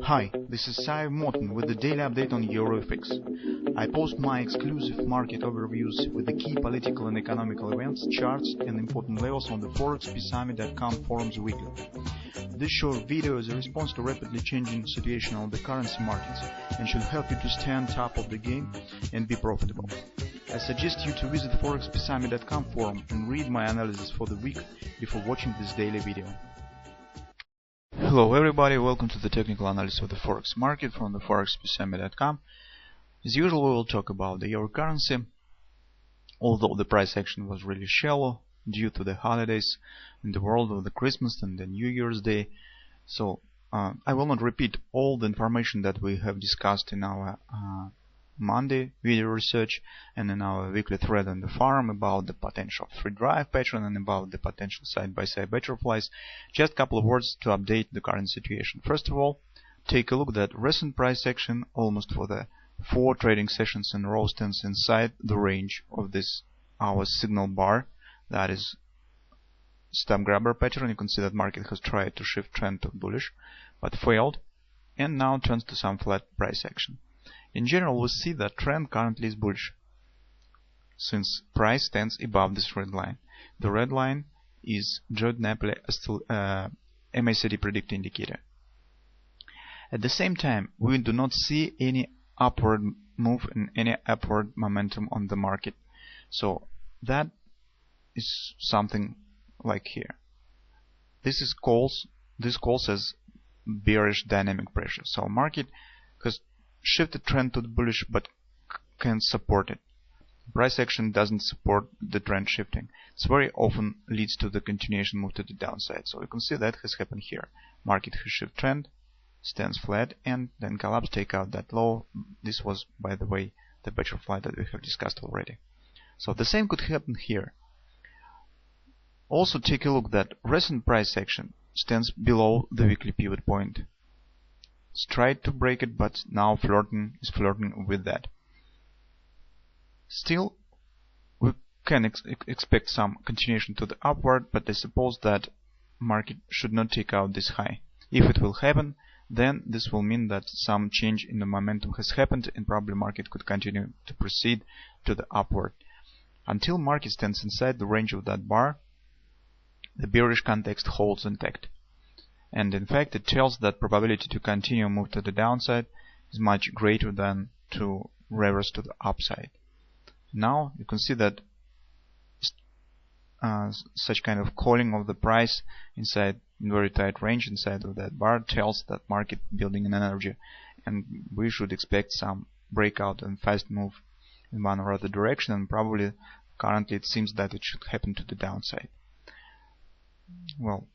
Hi, this is Sive Morten with the daily update on EURUSD. I post my exclusive market overviews with the key political and economical events, charts and important levels on the ForexPeaceArmy.com forums weekly. This short video is a response to rapidly changing situation on the currency markets and should help you to stay on top of the game and be profitable. I suggest you to visit ForexPeaceArmy.com forum and read my analysis for the week before watching this daily video. Hello everybody, welcome to the technical analysis of the Forex market from the ForexPeaceArmy.com. As usual, we will talk about the euro currency, although the price action was really shallow due to the holidays in the world of the Christmas and the New Year's Day. So I will not repeat all the information that we have discussed in our Monday video research and in our weekly thread on the forum about the potential free drive pattern and about the potential side-by-side butterflies. Just a couple of words to update the current situation. First of all, take a look at recent price action almost for the 4 trading sessions in a row stands inside the range of this our signal bar, that is stab grabber pattern. You can see that market has tried to shift trend to bullish but failed and now turns to some flat price action. In general, we see that trend currently is bullish, since price stands above this red line. The red line is Jordan MACD predictor indicator. At the same time, we do not see any upward move and any upward momentum on the market. So that is something like here. This calls as bearish dynamic pressure. So market has shifted trend to the bullish but can support it. Price action doesn't support the trend shifting. It very often leads to the continuation move to the downside. So you can see that has happened here. Market has shifted trend, stands flat and then collapse, take out that low. This was, by the way, the butterfly that we have discussed already. So the same could happen here. Also take a look that recent price action stands below the weekly pivot point. It's tried to break it, but now is flirting with that. Still, we can expect some continuation to the upward, but I suppose that market should not take out this high. If it will happen, then this will mean that some change in the momentum has happened and probably market could continue to proceed to the upward. Until market stands inside the range of that bar, the bearish context holds intact. And in fact, it tells that probability to continue move to the downside is much greater than to reverse to the upside. Now you can see that such kind of calling of the price inside very tight range inside of that bar tells that market building an energy, and we should expect some breakout and fast move in one or other direction, and probably currently it seems that it should happen to the downside. Well,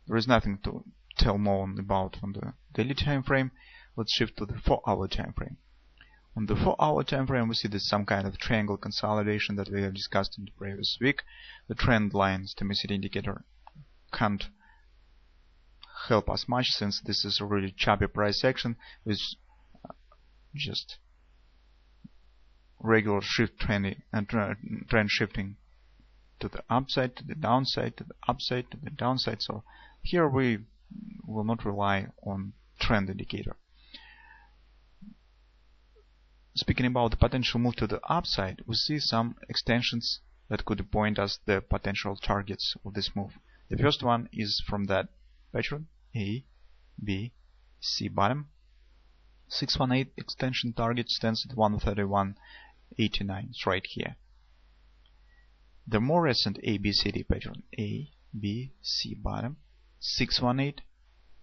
there is nothing to tell more about on the daily time frame. Let's shift to the 4-hour time frame. On the 4-hour time frame, we see there's some kind of triangle consolidation that we have discussed in the previous week. The trend line MACD indicator can't help us much, since this is a really choppy price action with just regular shift trend shifting to the upside, to the downside, to the upside, to the downside. So here we will not rely on trend indicator. Speaking about the potential move to the upside, we see some extensions that could point us the potential targets of this move. The first one is from that pattern A, B, C bottom. 618 extension target stands at 131.89. It's right here. The more recent ABCD pattern A, B, C bottom, 618,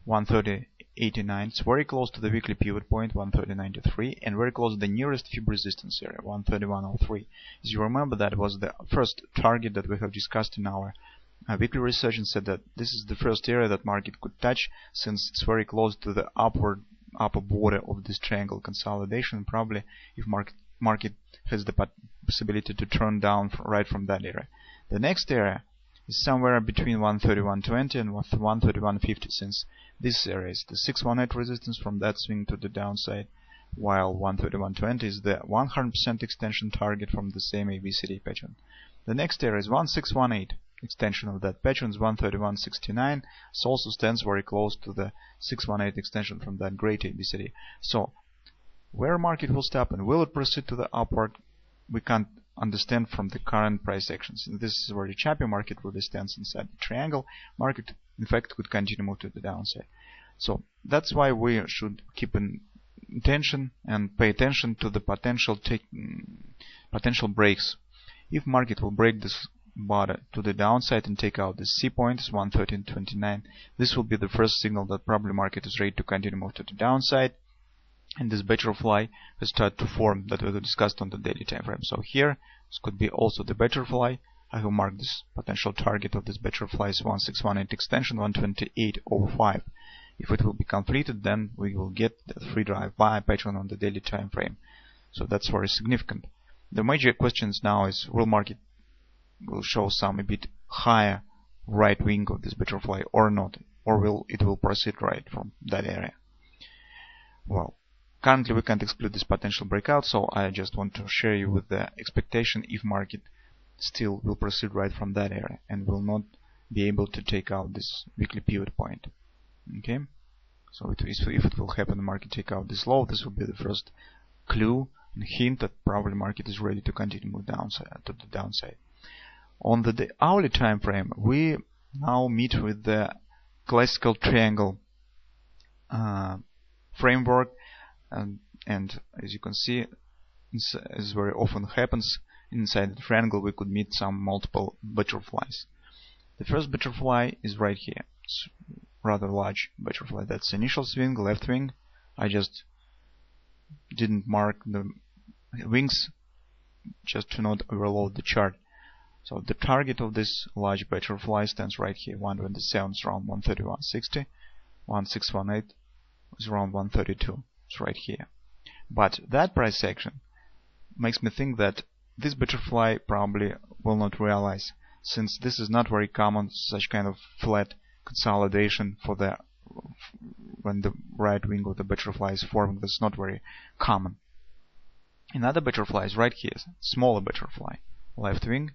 130.89. It's very close to the weekly pivot point 130.93 and very close to the nearest fib resistance area 131.03. As you remember, that was the first target that we have discussed in our weekly research and said that this is the first area that market could touch, since it's very close to the upper border of this triangle consolidation. Probably if market has the possibility to turn down right from that area. The next area is somewhere between 131.20 and 131.50, since this area is the 618 resistance from that swing to the downside, while 131.20 is the 100% extension target from the same ABCD pattern. The next area is 1618. extension of that pattern is 131.69. It also stands very close to the 618 extension from that great ABCD. So where market will stop and will it proceed to the upward, we can't understand from the current price actions. And this is a very choppy market really stands inside the triangle. Market in fact could continue to move to the downside. So that's why we should keep in attention and pay attention to the potential breaks. If market will break this bar to the downside and take out the C point is 113.29, this will be the first signal that probably market is ready to continue to move to the downside, and this butterfly has started to form that we discussed on the daily time frame. So here this could be also the butterfly. I have marked this potential target of this butterfly is 1618 extension 128.05. If it will be completed, then we will get the free drive buy pattern on the daily time frame. So that's very significant. The major questions now is, will market will show some a bit higher right wing of this butterfly or not, or will it proceed right from that area? Well, currently we can't exclude this potential breakout, so I just want to share you with the expectation if market still will proceed right from that area and will not be able to take out this weekly pivot point. Okay, so if it will happen, the market take out this low, this will be the first clue and hint that probably market is ready to continue to move to the downside. On the hourly time frame, we now meet with the classical triangle framework, and as you can see, as very often happens inside the triangle, we could meet some multiple butterflies. The first butterfly is right here. It's rather large butterfly. That's initial swing, left wing. I just didn't mark the wings just to not overload the chart. So the target of this large butterfly stands right here. 127 is around 131.60. 1618 is around 132. It's right here. But that price action makes me think that this butterfly probably will not realize, since this is not very common, such kind of flat consolidation for the when the right wing of the butterfly is forming. That's not very common. Another butterfly is right here, smaller butterfly, left wing.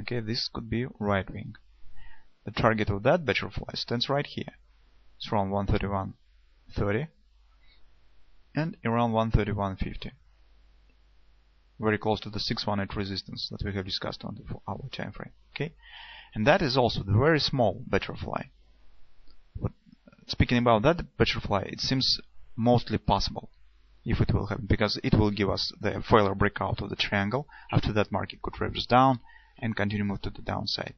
Okay, this could be right wing. The target of that butterfly stands right here. It's around 131.30 and around 131.50. Very close to the 618 resistance that we have discussed on the hour time frame. Okay, and that is also the very small butterfly. But speaking about that butterfly, it seems mostly possible if it will happen, because it will give us the failure breakout of the triangle. After that, market could reverse down and continue to move to the downside.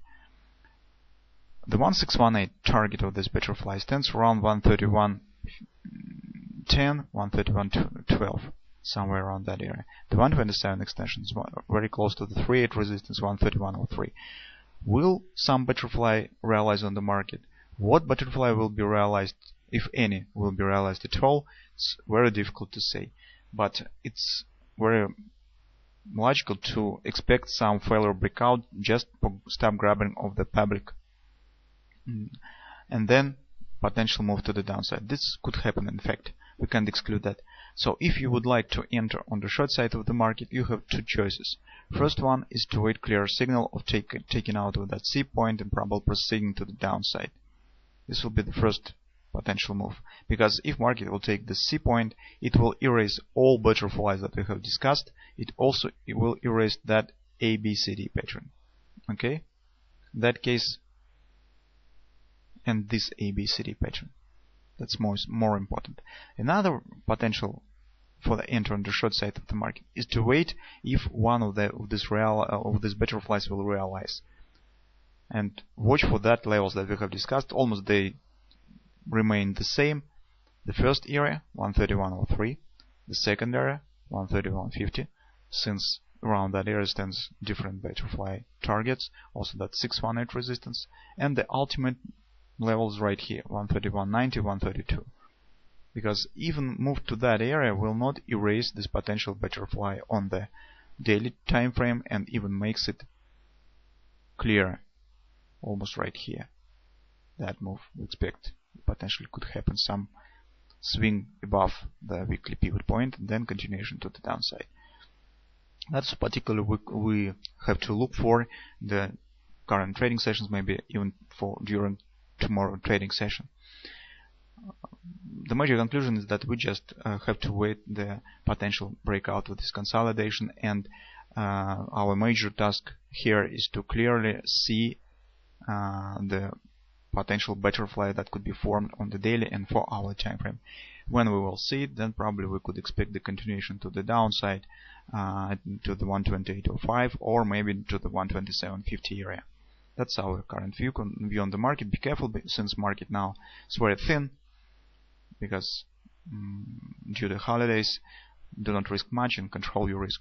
The 1618 target of this butterfly stands around 131.10, 131.12, somewhere around that area. The 127 extension is very close to the 38 resistance, 131.03. Will some butterfly realize on the market? What butterfly will be realized, if any, will be realized at all? It's very difficult to say, but it's very logical to expect some failure breakout, just stop grabbing of the public, and then potential move to the downside. This could happen, in fact. We can't exclude that. So if you would like to enter on the short side of the market, you have two choices. First one is to wait clear signal of taking out of that C point and probably proceeding to the downside. This will be the first potential move, because if market will take the C point, it will erase all butterflies that we have discussed. It will erase that ABCD pattern. Okay, in that case, and this ABCD pattern. That's more important. Another potential for the enter on the short side of the market is to wait if one of these butterflies will realize, and watch for that levels that we have discussed. Almost they remain the same. The first area 131.03, the second area 131.50, since around that area stands different butterfly targets, also that 618 resistance, and the ultimate levels right here 131.90, 132, because even move to that area will not erase this potential butterfly on the daily time frame, and even makes it clear almost right here. That move we expect potentially could happen some swing above the weekly pivot point and then continuation to the downside. That's particularly we have to look for the current trading sessions, maybe even for during tomorrow trading session. The major conclusion is that we just have to wait the potential breakout of this consolidation, and our major task here is to clearly see the potential butterfly that could be formed on the daily and 4-hour time frame. When we will see it, then probably we could expect the continuation to the downside to the 128.05 or maybe to the 127.50 area. That's our current view on the market. Be careful, since market now is very thin, because due to holidays, do not risk much and control your risk.